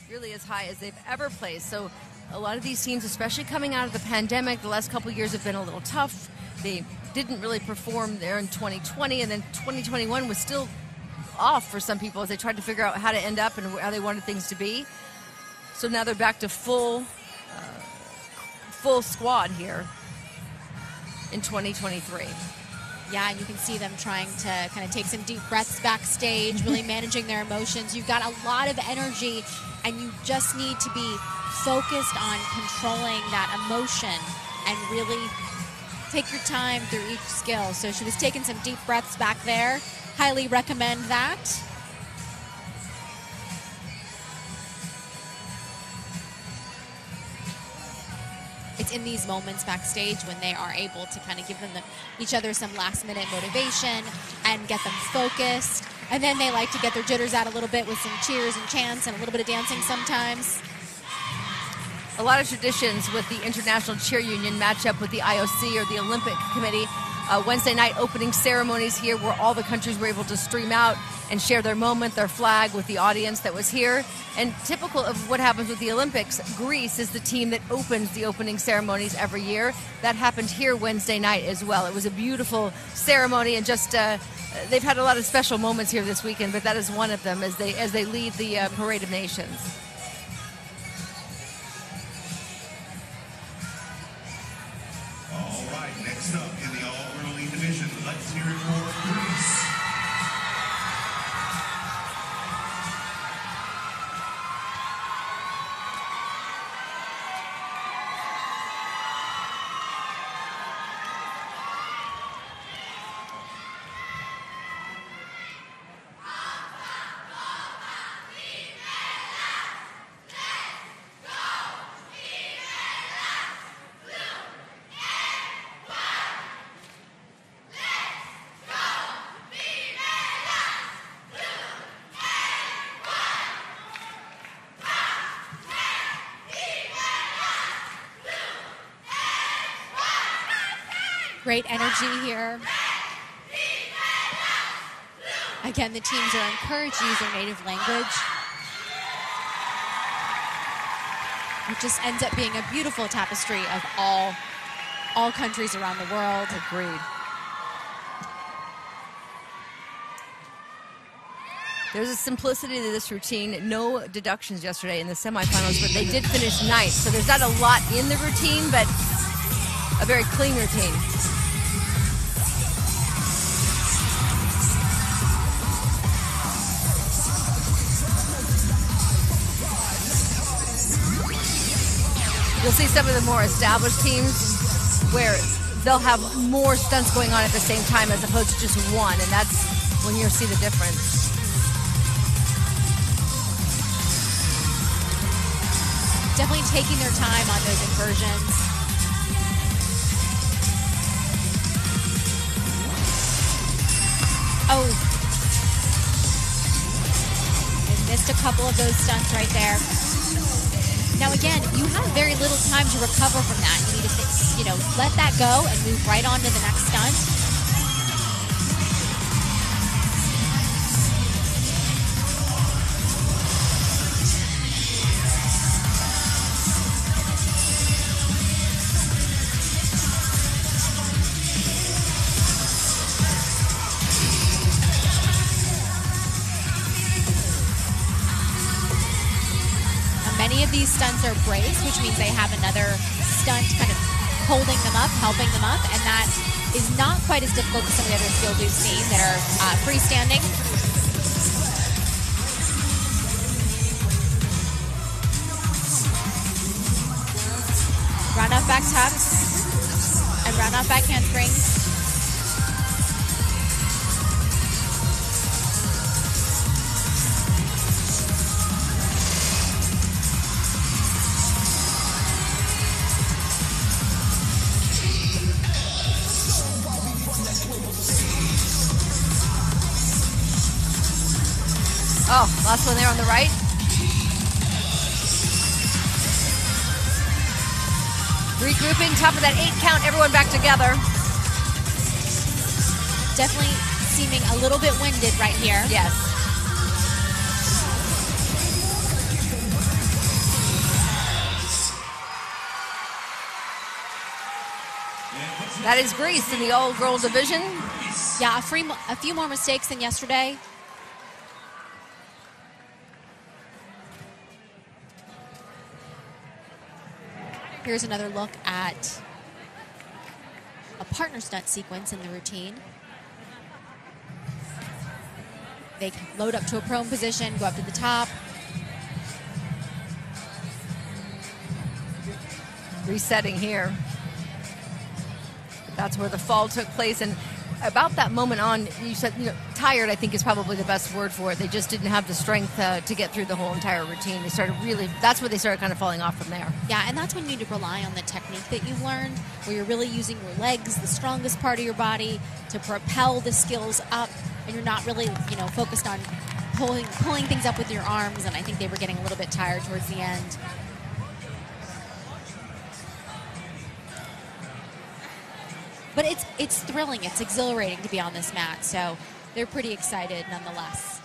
really as high as they've ever placed. So a lot of these teams, especially coming out of the pandemic, the last couple of years have been a little tough. They didn't really perform there in 2020, and then 2021 was still off for some people as they tried to figure out how to end up and how they wanted things to be. So now they're back to full squad here in 2023. Yeah, and you can see them trying to kind of take some deep breaths backstage, really managing their emotions. You've got a lot of energy, and you just need to be focused on controlling that emotion and really take your time through each skill. So she was taking some deep breaths back there. Highly recommend that. It's in these moments backstage when they are able to kind of give them each other some last-minute motivation and get them focused. And then they like to get their jitters out a little bit with some cheers and chants and a little bit of dancing sometimes. A lot of traditions with the International Cheer Union match up with the IOC or the Olympic Committee. Wednesday night opening ceremonies here where all the countries were able to stream out and share their moment, their flag with the audience that was here. And typical of what happens with the Olympics, Greece is the team that opens the opening ceremonies every year. That happened here Wednesday night as well. It was a beautiful ceremony, and just they've had a lot of special moments here this weekend, but that is one of them as they lead the Parade of Nations. All right, next up in the all-girly division, let's hear it for Greece. Great energy here. Again, the teams are encouraged to use their native language. It just ends up being a beautiful tapestry of all countries around the world. Agreed. There's a simplicity to this routine. No deductions yesterday in the semifinals, but they did finish ninth. So there's not a lot in the routine, but a very clean routine. You'll see some of the more established teams where they'll have more stunts going on at the same time as opposed to just one, and that's when you'll see the difference. Definitely taking their time on those inversions. Oh. They missed a couple of those stunts right there. Now again, you have very little time to recover from that. You need to, let that go and move right on to the next stunt. Many of these stunts are braced, which means they have another stunt kind of holding them up, helping them up, and that is not quite as difficult as some of the other skills we've seen that are freestanding. Round off back tucks and round off back handsprings. Oh, last one there on the right. Regrouping, top of that 8 count, everyone back together. Definitely seeming a little bit winded right here. Yes. That is Greece in the all-girl division. Yeah, a few more mistakes than yesterday. Here's another look at a partner stunt sequence in the routine. They load up to a prone position, go up to the top. Resetting here. That's where the fall took place. And about that moment on, you said, tired, I think, is probably the best word for it. They just didn't have the strength to get through the whole entire routine. That's where they started kind of falling off from there. Yeah, and that's when you need to rely on the technique that you've learned, where you're really using your legs, the strongest part of your body, to propel the skills up, and you're not really, focused on pulling things up with your arms, and I think they were getting a little bit tired towards the end. But it's thrilling, it's exhilarating to be on this mat, so they're pretty excited nonetheless.